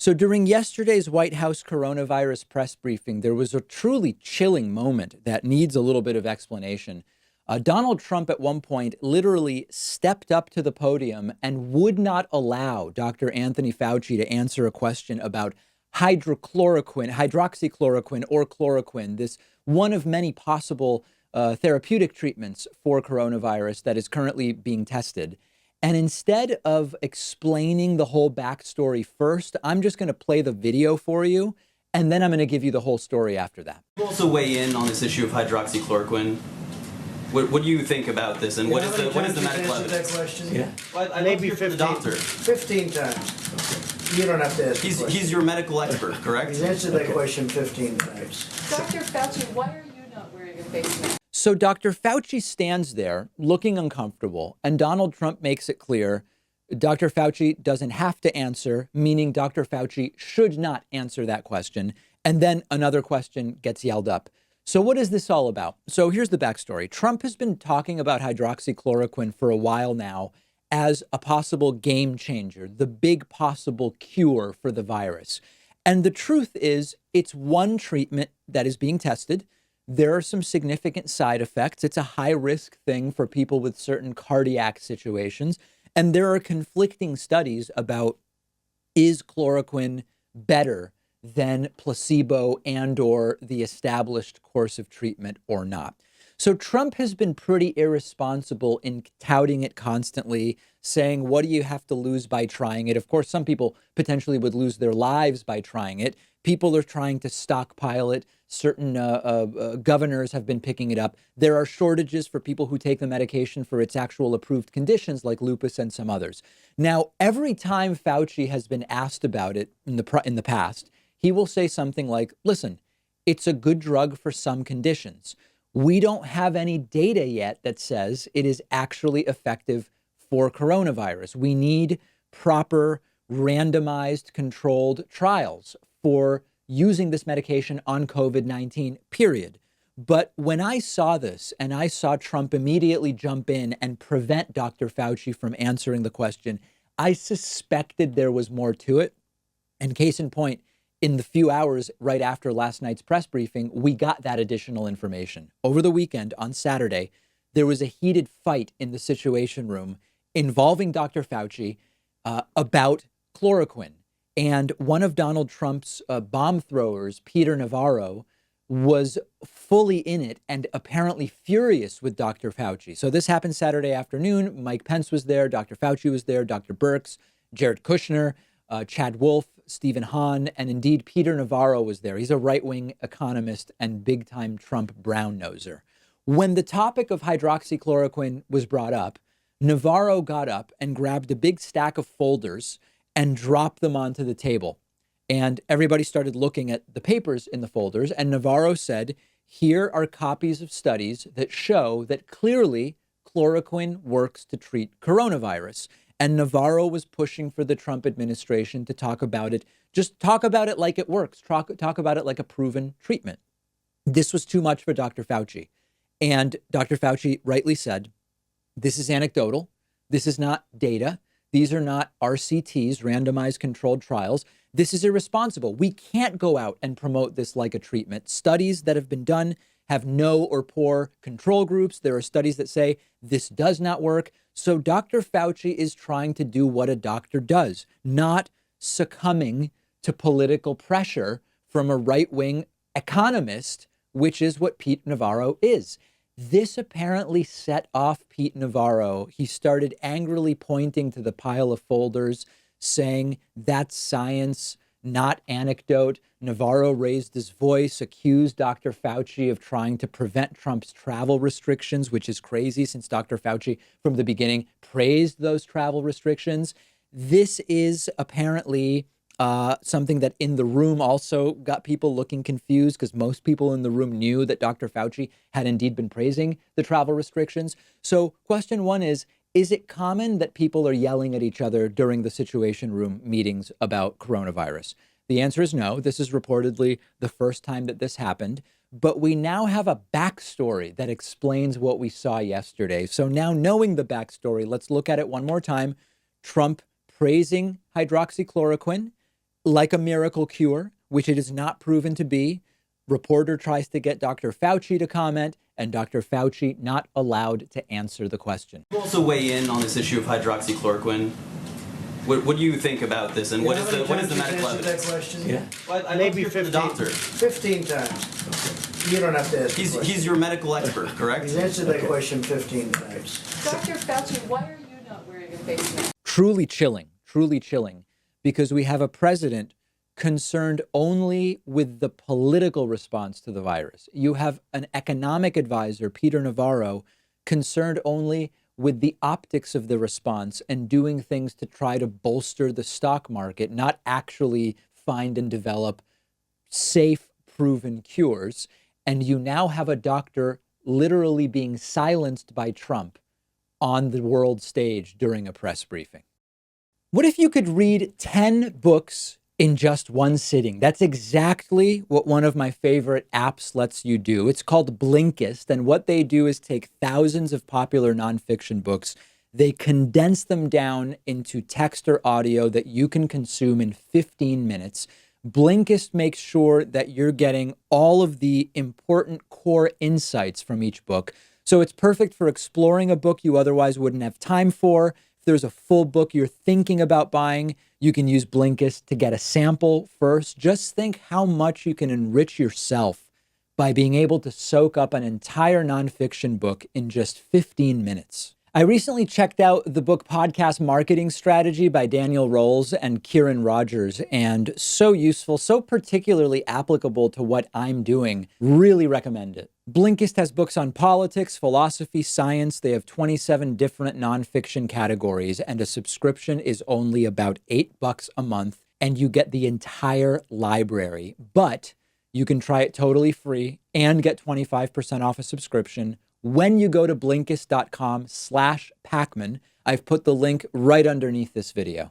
So during yesterday's White House coronavirus press briefing, there was a truly chilling moment that needs a little bit of explanation. Donald Trump at one point literally stepped up to the podium and would not allow Dr. Anthony Fauci to answer a question about hydroxychloroquine or chloroquine, this one of many possible therapeutic treatments for coronavirus that is currently being tested. And instead of explaining the whole backstory first, I'm just going to play the video for you, and then I'm going to give you the whole story after that. Also weigh in on this issue of hydroxychloroquine. What do you think about this, and what is the medical evidence? That question? Yeah. Well, I Maybe love to hear from 15, the doctor. 15 times. You don't have to ask. He's your medical expert, correct? He's answered that question 15 times. Dr. Fauci, why are you not wearing a face mask? So Dr. Fauci stands there looking uncomfortable, and Donald Trump makes it clear Dr. Fauci doesn't have to answer, meaning Dr. Fauci should not answer that question. And then another question gets yelled up. So what is this all about? So here's the backstory. Trump has been talking about hydroxychloroquine for a while now as a possible game changer, the big possible cure for the virus. And the truth is, it's one treatment that is being tested. There are some significant side effects. It's a high risk thing for people with certain cardiac situations. And there are conflicting studies about, is chloroquine better than placebo and or the established course of treatment or not? So Trump has been pretty irresponsible in touting it constantly, saying, what do you have to lose by trying it? Of course, some people potentially would lose their lives by trying it. People are trying to stockpile it. Certain governors have been picking it up. There are shortages for people who take the medication for its actual approved conditions like lupus and some others. Now, every time Fauci has been asked about it in the past, he will say something like, listen, it's a good drug for some conditions. We don't have any data yet that says it is actually effective for coronavirus. We need proper randomized controlled trials for using this medication on COVID-19, period. But when I saw this and I saw Trump immediately jump in and prevent Dr. Fauci from answering the question, I suspected there was more to it. And case in point, in the few hours right after last night's press briefing, we got that additional information. Over the weekend, on Saturday, there was a heated fight in the Situation Room involving Dr. Fauci about chloroquine. And one of Donald Trump's bomb throwers, Peter Navarro, was fully in it and apparently furious with Dr. Fauci. So this happened Saturday afternoon. Mike Pence was there. Dr. Fauci was there. Dr. Birx, Jared Kushner, Chad Wolf, Stephen Hahn, and indeed Peter Navarro was there. He's a right-wing economist and big-time Trump brown-noser. When the topic of hydroxychloroquine was brought up, Navarro got up and grabbed a big stack of folders and dropped them onto the table. And everybody started looking at the papers in the folders. And Navarro said, here are copies of studies that show that clearly chloroquine works to treat coronavirus. And Navarro was pushing for the Trump administration to talk about it. Just talk about it like it works. Talk about it like a proven treatment. This was too much for Dr. Fauci. And Dr. Fauci rightly said, this is anecdotal. This is not data. These are not RCTs, randomized controlled trials. This is irresponsible. We can't go out and promote this like a treatment. Studies that have been done have no or poor control groups. There are studies that say this does not work. So Dr. Fauci is trying to do what a doctor does, not succumbing to political pressure from a right-wing economist, which is what Pete Navarro is. This apparently set off Pete Navarro. He started angrily pointing to the pile of folders, saying that's science, not anecdote. Navarro raised his voice, accused Dr. Fauci of trying to prevent Trump's travel restrictions, which is crazy since Dr. Fauci from the beginning praised those travel restrictions. This is apparently something that in the room also got people looking confused because most people in the room knew that Dr. Fauci had indeed been praising the travel restrictions. So question one is it common that people are yelling at each other during the Situation Room meetings about coronavirus? The answer is no. This is reportedly the first time that this happened. But we now have a backstory that explains what we saw yesterday. So now knowing the backstory, let's look at it one more time. Trump praising hydroxychloroquine, like a miracle cure, which it is not proven to be. Reporter tries to get Dr. Fauci to comment, and Dr. Fauci not allowed to answer the question. You also weigh in on this issue of hydroxychloroquine. What do you think about this, and what is the medical evidence? That question? Yeah. Well, I'd Maybe love to hear from the 15. doctor. 15 times. You don't have to ask the question. He's your medical expert, correct? He's answered that question 15 times. Dr. Fauci, why are you not wearing a face mask? Truly chilling, because we have a president concerned only with the political response to the virus. You have an economic advisor, Peter Navarro, concerned only with the optics of the response and doing things to try to bolster the stock market, not actually find and develop safe, proven cures. And you now have a doctor literally being silenced by Trump on the world stage during a press briefing. What if you could read 10 books in just one sitting? That's exactly what one of my favorite apps lets you do. It's called Blinkist. And what they do is take thousands of popular nonfiction books. They condense them down into text or audio that you can consume in 15 minutes. Blinkist makes sure that you're getting all of the important core insights from each book. So it's perfect for exploring a book you otherwise wouldn't have time for. If there's a full book you're thinking about buying, you can use Blinkist to get a sample first. Just think how much you can enrich yourself by being able to soak up an entire nonfiction book in just 15 minutes. I recently checked out the book Podcast Marketing Strategy by Daniel Rolls and Kieran Rogers, and so useful, so particularly applicable to what I'm doing. Really recommend it. Blinkist has books on politics, philosophy, science. They have 27 different nonfiction categories, and a subscription is only about $8 a month, and you get the entire library. But you can try it totally free and get 25% off a subscription when you go to Blinkist.com/Pakman. I've put the link right underneath this video.